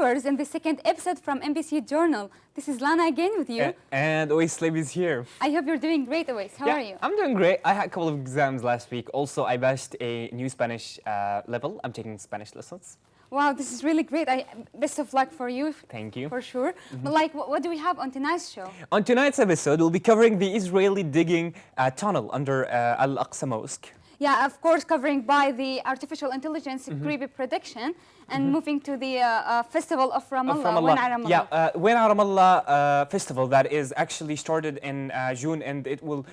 viewers in the second episode from MBC Journal. This is Lana again with you. And Ois Slib is here. I hope you're doing great, Ois. How are you? I'm doing great. I had a couple of exams last week. Also, I passed a new Spanish level. I'm taking Spanish lessons. Wow, this is really great. Best of luck for you. Thank you. For sure. But like, what do we have on tonight's show? On tonight's episode, we'll be covering the Israeli digging tunnel under Al-Aqsa Mosque. Yeah, of course, covering by the artificial intelligence creepy prediction and moving to the festival of Ramallah. Ramallah. Yeah, Wena Ramallah festival that is actually started in June, and it will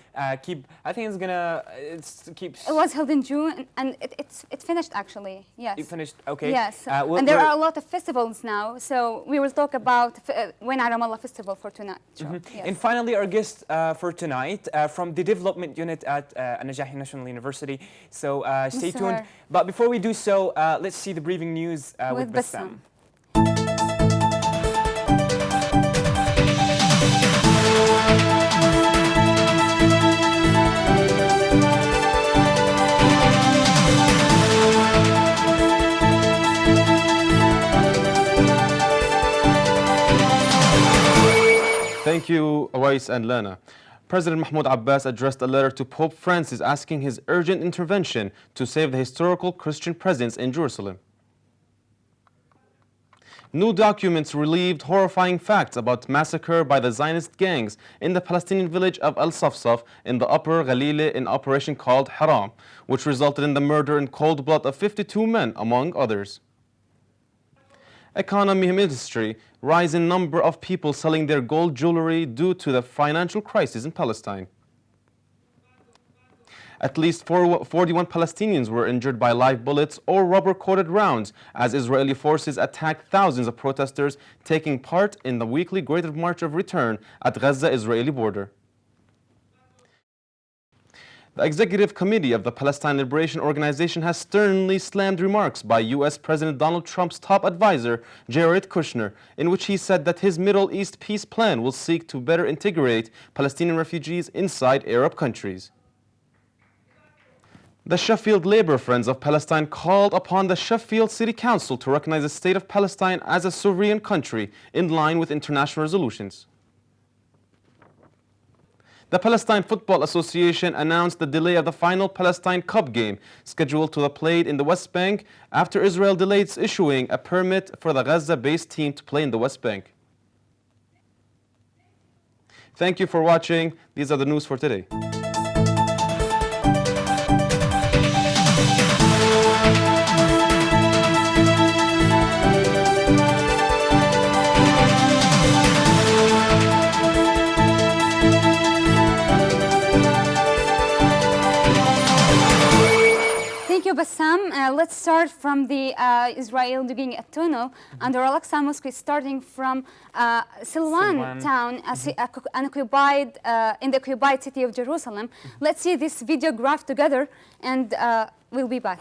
keep. I think it keeps. It was held in June, and it's finished actually. Yes. It finished. Okay. Yes. And there are a lot of festivals now, so we will talk about Wena Ramallah festival for tonight. Yes. And finally, our guest for tonight from the development unit at An-Najah National University. So stay tuned. But before we do so, let's see the briefing news with Bassam. Thank you, Awais and Lana. President Mahmoud Abbas addressed a letter to Pope Francis asking his urgent intervention to save the historical Christian presence in Jerusalem. New documents relieved horrifying facts about massacre by the Zionist gangs in the Palestinian village of Al-Safsaf in the Upper Galilee in operation called Haram, which resulted in the murder in cold blood of 52 men, among others. Economy ministry, rise in number of people selling their gold jewelry due to the financial crisis in Palestine. At least 41 Palestinians were injured by live bullets or rubber-coated rounds as Israeli forces attacked thousands of protesters taking part in the weekly Great March of Return at Gaza-Israeli border. The Executive Committee of the Palestine Liberation Organization has sternly slammed remarks by U.S. President Donald Trump's top advisor, Jared Kushner, in which he said that his Middle East peace plan will seek to better integrate Palestinian refugees inside Arab countries. The Sheffield Labour Friends of Palestine called upon the Sheffield City Council to recognize the state of Palestine as a sovereign country in line with international resolutions. The Palestine Football Association announced the delay of the final Palestine Cup game scheduled to be played in the West Bank after Israel delayed issuing a permit for the Gaza-based team to play in the West Bank. Thank you for watching. These are the news for today. Thank you, Bassam. Let's start from the Israel digging a tunnel under Al-Aqsa Mosque, starting from Silwan town, in the occupied city of Jerusalem. Let's see this video graph together, and we'll be back.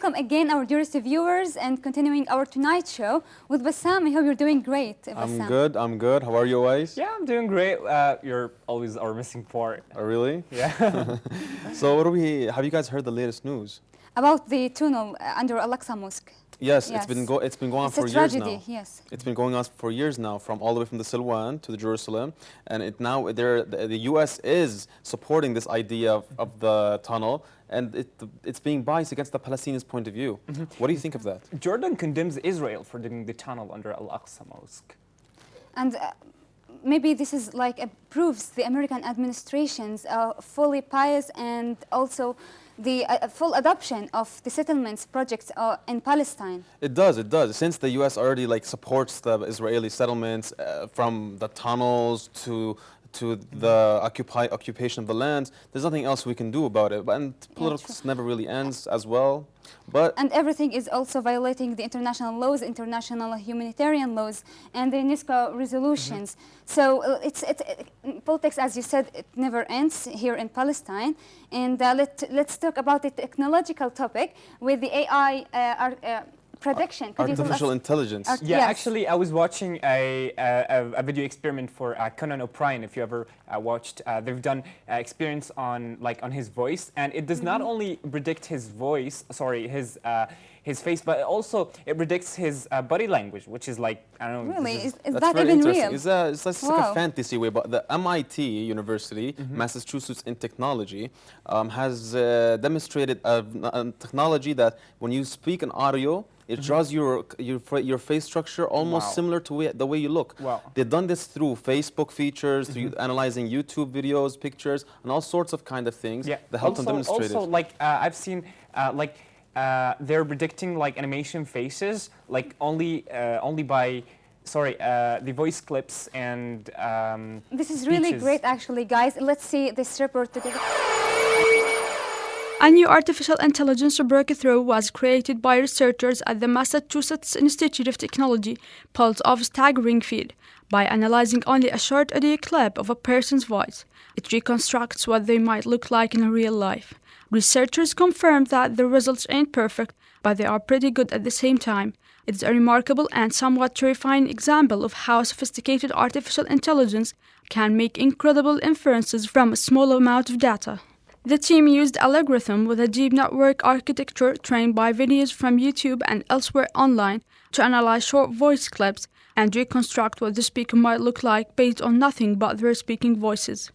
welcome again our dearest viewers and continuing our Tonight show with Bassam. I hope you're doing great, Bassam. I'm good. How are you guys? Yeah, I'm doing great. You're always our missing part. Oh, really? Yeah. So have you guys heard the latest news? About the tunnel under Al-Aqsa Mosque. Yes, Yes. it's been going on It's for a years tragedy, now. yes. It's been going on for years now, from all the way from the Silwan to the Jerusalem, and the U.S. is supporting this idea of the tunnel, and it's being biased against the Palestinians' point of view. What do you think of that? Jordan condemns Israel for digging the tunnel under Al-Aqsa Mosque. And maybe this is like proves the American administration's fully pious and also the full adoption of the settlements projects in Palestine. It does. Since the U.S. already supports the Israeli settlements, from the tunnels to the occupation of the land, there's nothing else we can do about it. And politics never really ends as well. And everything is also violating the international laws, international humanitarian laws, and the UNESCO resolutions. So politics, as you said, it never ends here in Palestine. And let's talk about the technological topic with the AI prediction. Artificial intelligence. Yeah, Yes. actually, I was watching a video experiment for Conan O'Brien. If you ever watched, they've done experiments on his voice, and it does not only predict his voice, his face, but also it predicts his body language, which is I don't know. Really? Is That's that very even interesting. real? It's like Wow. a fantasy way, but the MIT University, Massachusetts in technology, has demonstrated a technology that when you speak an audio, it draws your face structure almost similar to the way you look. Wow. They've done this through Facebook features, through analyzing YouTube videos, pictures, and all sorts of kind of things that help them demonstrate it. Also, I've seen they're predicting animation faces only by the voice clips and This is really speeches. great, actually, guys. Let's see this report together. A new artificial intelligence breakthrough was created by researchers at the Massachusetts Institute of Technology, pulls off a staggering feat by analyzing only a short audio clip of a person's voice. It reconstructs what they might look like in real life. Researchers confirmed that the results ain't perfect, but they are pretty good at the same time. It's a remarkable and somewhat terrifying example of how sophisticated artificial intelligence can make incredible inferences from a small amount of data. The team used algorithm with a deep network architecture trained by videos from YouTube and elsewhere online to analyze short voice clips and reconstruct what the speaker might look like based on nothing but their speaking voices.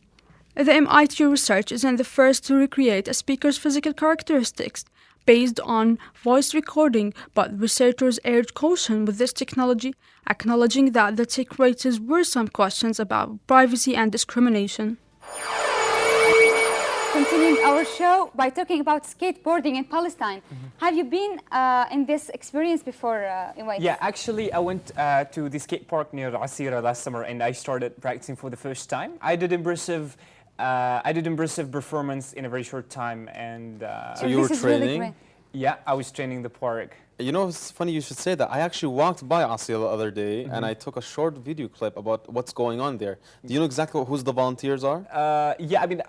The MIT research isn't the first to recreate a speaker's physical characteristics based on voice recording, but researchers urge caution with this technology, acknowledging that the tech raises worrisome questions about privacy and discrimination. Continuing our show by talking about skateboarding in Palestine. Have you been in this experience before, Iwais? Yeah, actually, I went to the skate park near Asira last summer, and I started practicing for the first time. I did impressive performance in a very short time, and So you were This is really training? great. yeah, I was training the park. You know, it's funny you should say that. I actually walked by Asia the other day, and I took a short video clip about what's going on there. Do you know exactly who's the volunteers are? Yeah, I mean,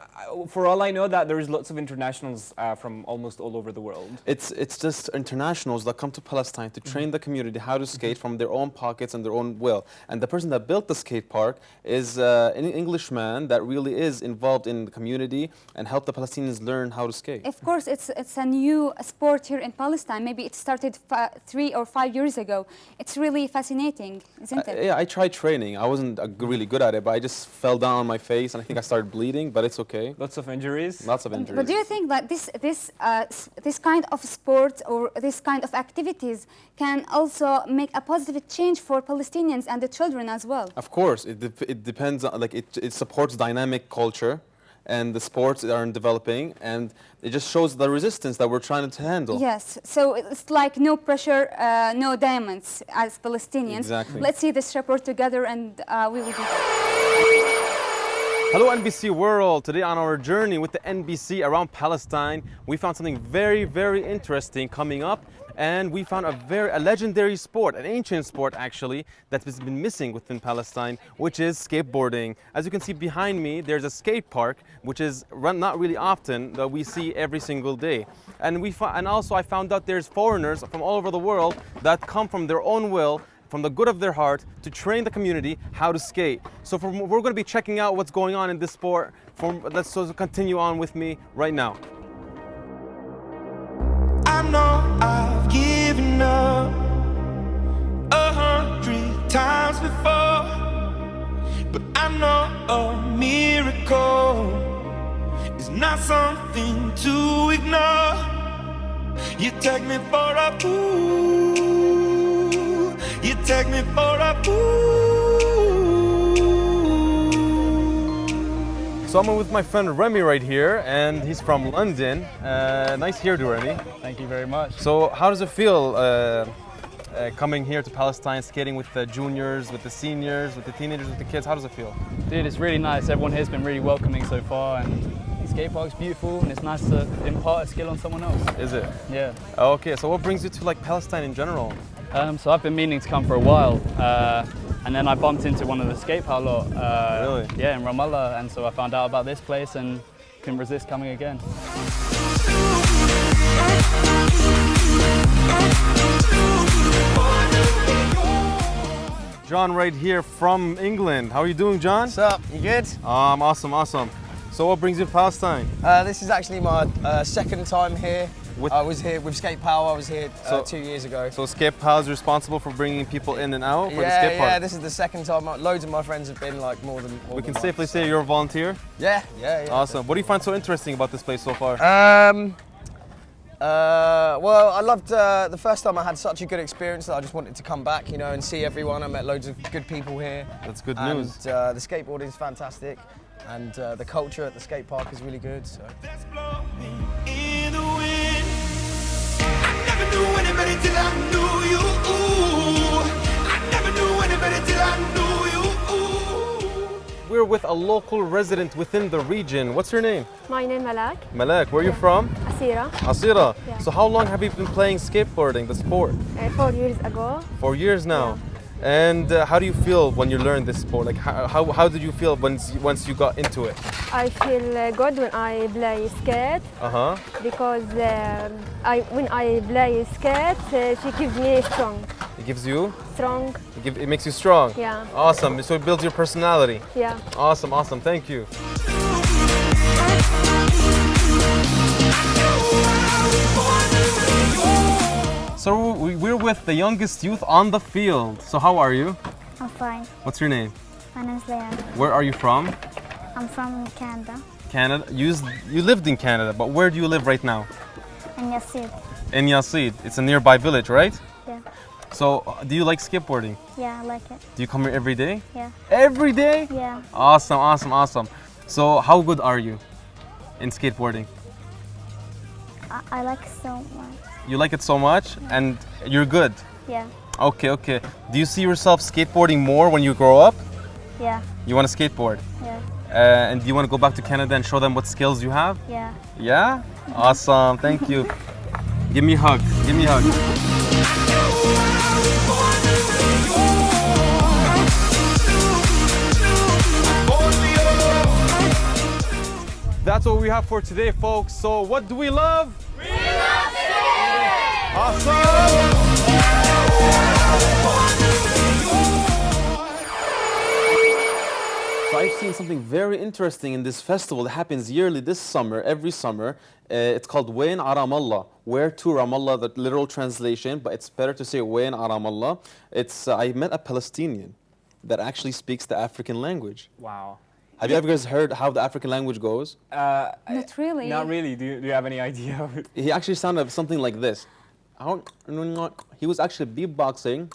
for all I know, that there is lots of internationals from almost all over the world. It's just internationals that come to Palestine to train the community how to skate from their own pockets and their own will. And the person that built the skate park is an Englishman that really is involved in the community and helped the Palestinians learn how to skate. Of course, it's a new sport here in Palestine. Maybe it started 3 or 5 years ago. It's really fascinating, isn't it? Yeah, I tried training. I wasn't really good at it, but I just fell down on my face, and I think I started bleeding, but it's okay. Lots of injuries. Lots of injuries. But do you think that this kind of sport or this kind of activities can also make a positive change for Palestinians and the children as well? Of course, it depends on, it supports dynamic culture and the sports that are developing, and it just shows the resistance that we're trying to handle. Yes, so it's like no pressure, no diamonds as Palestinians. Exactly. Let's see this report together, and we will be back. Hello NBC world! Today on our journey with the NBC around Palestine, we found something very, very interesting coming up, and we found a legendary sport, an ancient sport actually, that has been missing within Palestine, which is skateboarding. As you can see behind me, there's a skate park, which is run not really often, that we see every single day. And also I found out there's foreigners from all over the world that come from their own will, from the good of their heart, to train the community how to skate. So we're going to be checking out what's going on in this sport. Let's continue on with me right now. I know I've given up 100 times before, but I know a miracle is not something to ignore. You take me for a fool, you take me for a fool. So I'm with my friend Remy right here, and he's from London. Nice hairdo, Remy. Thank you very much. So how does it feel coming here to Palestine, skating with the juniors, with the seniors, with the teenagers, with the kids? How does it feel? Dude, it's really nice. Everyone here's been really welcoming so far, and the skate park's beautiful, and it's nice to impart a skill on someone else. Is it? Yeah. Okay, so what brings you to like Palestine in general? So I've been meaning to come for a while, and then I bumped into one of the skate park lot. Really? Yeah, in Ramallah, and so I found out about this place and couldn't resist coming again. John right here from England. How are you doing, John? What's up? You good? Awesome, awesome. So what brings you to Palestine? This is actually my second time here. With- I was here with Skate Power. I was here 2 years ago. So Skate Pal is responsible for bringing people in and out for the skate park? Yeah, this is the second time. Loads of my friends have been like more than We can once, safely so- say you're a volunteer? Yeah. Awesome. What do you find so interesting about this place so far? Well, I loved the first time. I had such a good experience that I just wanted to come back, and see everyone. I met loads of good people here. That's good And news. the skateboarding is fantastic, and the culture at the skate park is really good. So. That's blowing in the wind. I never knew anybody till I knew you. I never knew anybody till I knew you. We're with a local resident within the region. What's your name? My name Malak, Malak. Where are you from? Asira. Asira. Yeah. So how long have you been playing skateboarding, the sport? 4 years ago. 4 years now. And how do you feel when you learn this sport? Like how did you feel once you got into it? I feel good when I play skate because when I play skate, she gives me strong. It gives you? Strong, It makes you strong? yeah, Awesome. So it builds your personality. yeah. Awesome, awesome. Thank you. So we're with the youngest youth on the field. So how are you? I'm fine. What's your name? My name's Leanne. Where are you from? I'm from Canada. Canada. You lived in Canada, but where do you live right now? And Yasid. In Yasid. It's a nearby village, right? Yeah. So do you like skateboarding? Yeah, I like it. Do you come here every day? Yeah. Every day? Yeah. Awesome, awesome, awesome. So how good are you in skateboarding? I like it so much. You like it so much and you're good? Yeah. Okay, okay. Do you see yourself skateboarding more when you grow up? Yeah. You want to skateboard? Yeah. And do you want to go back to Canada and show them what skills you have? Yeah. Yeah? Awesome, thank you. Give me a hug, give me a hug. That's what we have for today, folks. So what do we love? We love skating! Awesome! So I've seen something very interesting in this festival that happens yearly this summer, every summer. It's called Wayn Ramallah, where to Ramallah, the literal translation, but it's better to say Wayn Ramallah. I met a Palestinian that actually speaks the African language. Wow. Have you ever guys heard how the African language goes? Not really. Not really. Do you have any idea? He actually sounded something like this. He was actually beatboxing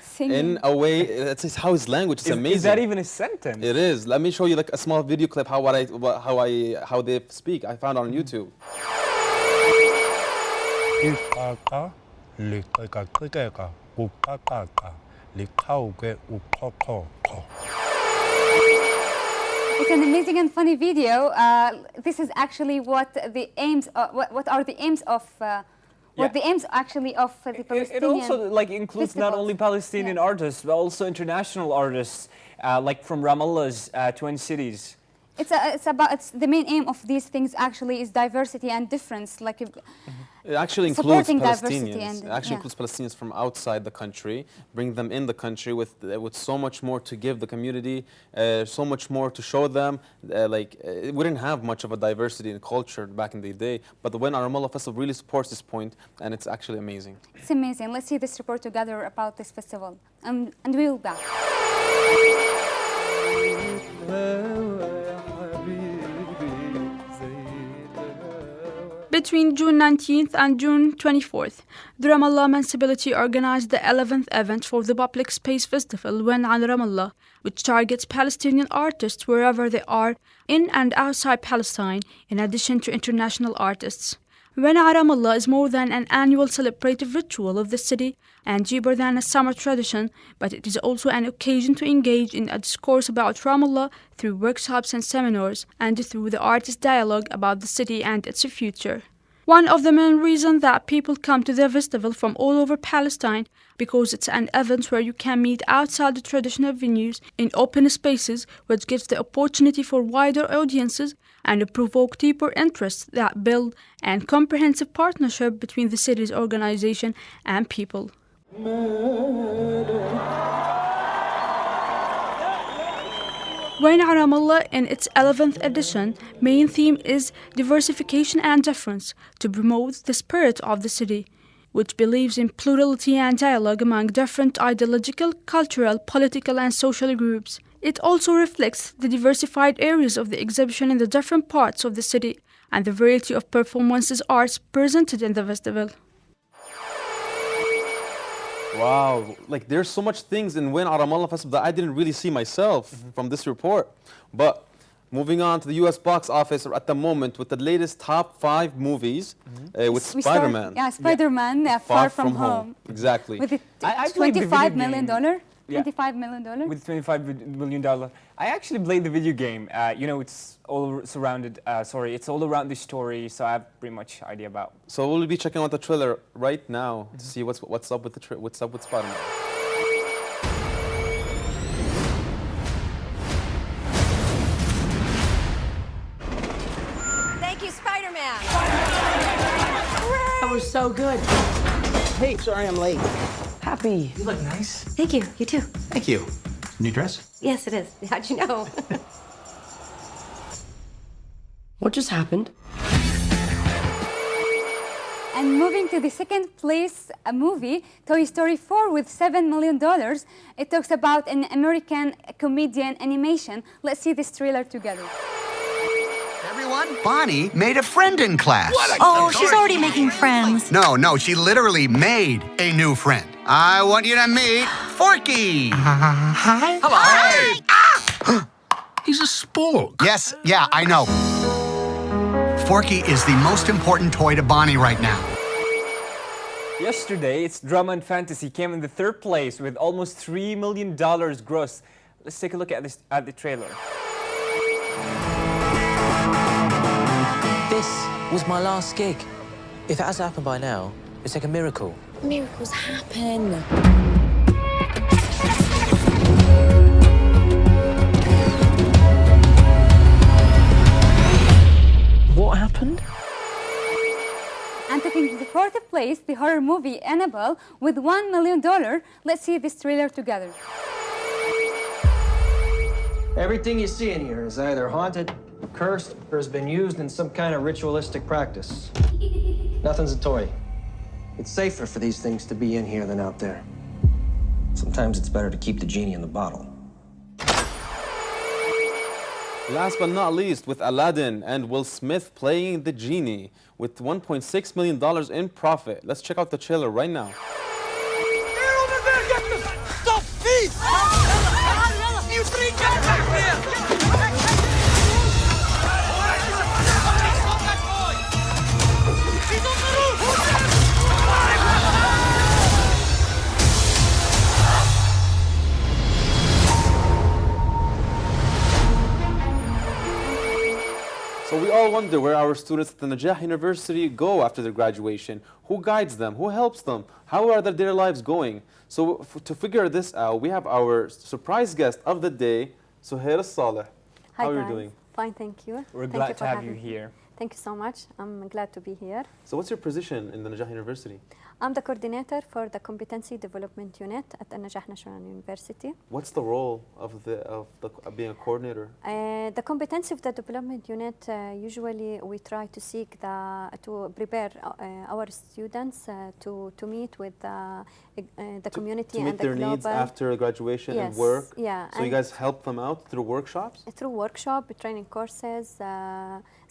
Singing. in a way. That's how his language is amazing. Is that even a sentence? It is. Let me show you like a small video clip how they speak. I found it on YouTube. 일까까 리까까 우까까까 리카우게 우커커커 It's an amazing and funny video. This is actually what the aims. What are the aims of? What the aims actually of the Palestinian? It also like includes not only Palestinian artists but also international artists, like from Ramallah's twin cities. It's the main aim of these things actually is diversity and difference, like It actually includes supporting diversity Palestinians. and It actually includes Palestinians from outside the country, bring them in the country with so much more to give the community, so much more to show them. We didn't have much of a diversity in culture back in the day, but when our Ramallah Festival really supports this point, and it's actually amazing. It's amazing. Let's see this report together about this festival, and we will back. Between June 19th and June 24th, the Ramallah Municipality organized the 11th event for the Public Space Festival When An Ramallah, which targets Palestinian artists wherever they are in and outside Palestine, in addition to international artists. When An Ramallah is more than an annual celebrative ritual of the city and deeper than a summer tradition, but it is also an occasion to engage in a discourse about Ramallah through workshops and seminars, and through the artist dialogue about the city and its future. One of the main reasons that people come to the festival from all over Palestine because it's an event where you can meet outside the traditional venues in open spaces, which gives the opportunity for wider audiences and provoke deeper interests that build a comprehensive partnership between the city's organization and people. When An Ramallah, in its 11th edition, main theme is diversification and difference, to promote the spirit of the city, which believes in plurality and dialogue among different ideological, cultural, political, and social groups. It also reflects the diversified areas of the exhibition in the different parts of the city and the variety of performances arts presented in the festival. Wow, there's so much things in When An Ramallah Festival that I didn't really see myself from this report. But moving on to the US box office at the moment with the latest top 5 movies with Spider-Man. Spider-Man, Far From Home. Exactly. With I played the $25 video million? game. $25 million? With $25 million. I actually played the video game. It's all surrounded, it's all around the story, so I have pretty much idea about. So we'll be checking out the trailer right now to see what's up with what's up with Spider-Man. Thank you, Spider-Man. That was so good. Hey, sorry I'm late. Happy. You look nice. Thank you. You too. Thank you. New dress? Yes, it is. How'd you know? What just happened? And moving to the second place movie, Toy Story 4 with $7 million. It talks about an American comedian animation. Let's see this trailer together. Everyone, Bonnie made a friend in class. Oh, she's already making friends. No, she literally made a new friend. I want you to meet Forky. Hi. Hello. Hi. Ah! He's a spork. Yes, yeah, I know. Forky is the most important toy to Bonnie right now. Yesterday, its drama and fantasy came in the 3rd place with almost $3 million gross. Let's take a look at the trailer. This was my last gig. If it hasn't happened by now, it's like a miracle. Miracles happen. What happened? And taking the 4th place, the horror movie Annabelle with $1 million. Let's see this trailer together. Everything you see in here is either haunted, cursed, or has been used in some kind of ritualistic practice. Nothing's a toy. It's safer for these things to be in here than out there. Sometimes it's better to keep the genie in the bottle. Last but not least, with Aladdin and Will Smith playing the genie with $1.6 million in profit. Let's check out the trailer right now. Stop, please! You three, get back here! He's on the roof! all wonder where our students at the Najah University go after their graduation. Who guides them? Who helps them? How are their lives going? So to figure this out, we have our surprise guest of the day, Suhair Saleh. Hi, How are you guys. doing? Fine, thank you. We're Thank glad you to for have having you me. here. Thank you so much. I'm glad to be here. So what's your position in the Najah University? I'm the coordinator for the Competency Development Unit at An-Najah National University. What's the role of being a coordinator? The competency of the development unit, usually we try to seek to prepare our students to meet with the community to meet and the their global needs after graduation and Yes, work. yeah, So you and guys help them out through workshops? through workshop, training courses,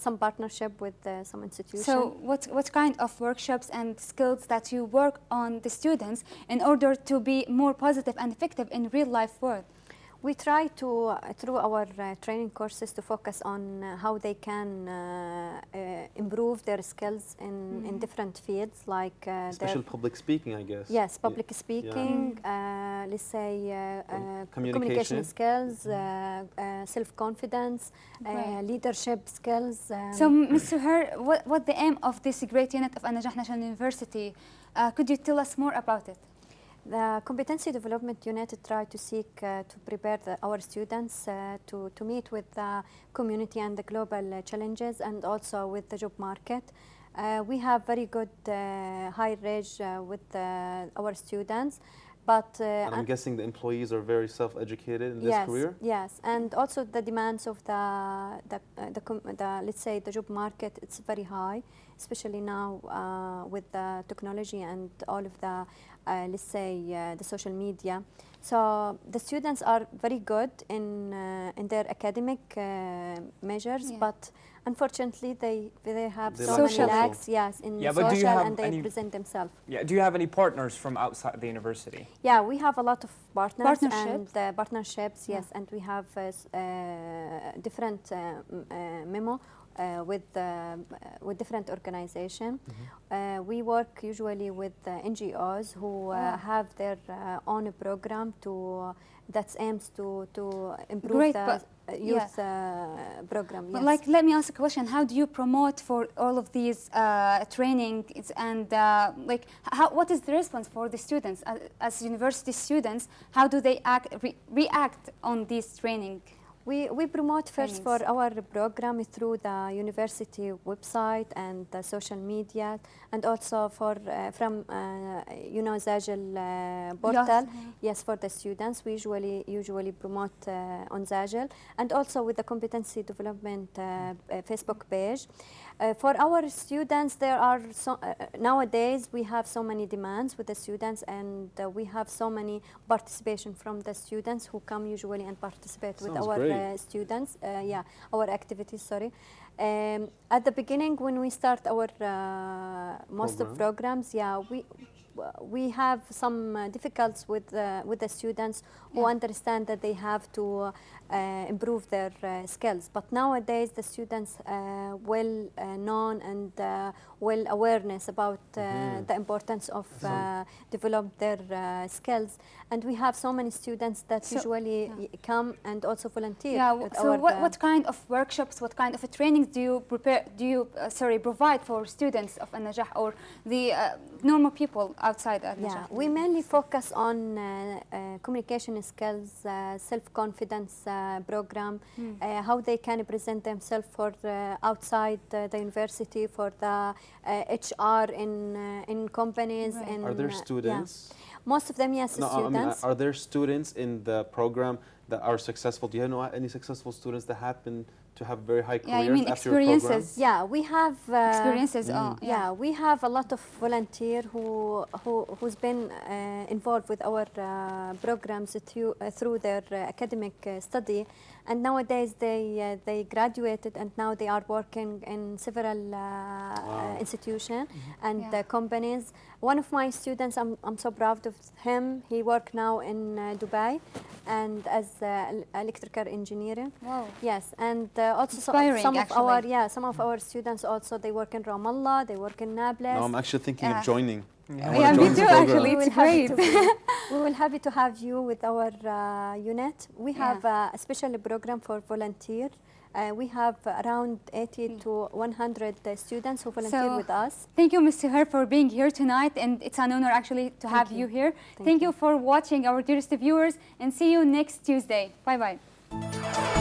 some partnership with some institutions. So what kind of workshops and skills that you work on the students in order to be more positive and effective in real life world? We try to, through our training courses, to focus on how they can improve their skills in different fields, like Especially public speaking, I guess. Yes, public speaking, let's say communication skills, self-confidence, leadership skills. So, Ms. Suhair, what the aim of this great unit of An-Najah National University? Could you tell us more about it? The Competency Development Unit try to seek to prepare our students to meet with the community and the global challenges, and also with the job market. We have very good high range with our students, but and I'm guessing the employees are very self-educated in this career? Yes, and also the demands of the let's say the job market, it's very high, especially now with the technology and all of the let's say the social media. So the students are very good in their academic measures, but unfortunately they have so many lacks, yes, in social, and they present themselves. Yeah. Do you have any partners from outside the university? Yeah, we have a lot of partners and partnerships, yes, and we have different memo with different organizations. We work usually with NGOs who have their own program that aims to improve the youth program. But like, let me ask a question. How do you promote for all of these trainings, and like, what is the response for the students as university students? How do they react on this training? We promote first for our program through the university website and the social media, and also for from Zagil portal. Yes, for the students, we usually promote on Zagil, and also with the competency development Facebook page. For our students, there are nowadays we have so many demands with the students, and we have so many participation from the students who come usually and participate with our students, our activities, sorry. At the beginning, when we start our most of programs, we have some difficulties with the students who understand that they have to improve their skills. But nowadays, the students well known and well awareness about the importance of develop their skills. And we have so many students that usually come and also volunteer. So what kind of workshops, what kind of trainings do you provide for students of An-Najah or the normal people outside An-Najah? We mainly focus on communication skills, self-confidence program, how they can present themselves for outside the university, for the HR in companies. Are there students? Most of them, yes, students. Are there students in the program that are successful? Do you know any successful students that happen to have very high careers after your program? Yeah, we have experiences. We have a lot of volunteers who's been involved with our programs through their academic study, and nowadays they graduated and now they are working in several institutions and companies. One of my students, I'm so proud of him. He works now in Dubai and as electrical engineering. Wow. Yes, and also some of our students also, they work in Ramallah, they work in Nablus. No, I'm actually thinking of joining. Yeah, me too, actually. It's great. We will happy to have you with our unit. We have a special program for volunteers We have around 80 to 100 students who volunteer with us. Thank you, Ms. Suhair, for being here tonight, and it's an honor actually to have you here. Thank you for watching, our dearest viewers, and see you next Tuesday. Bye-bye.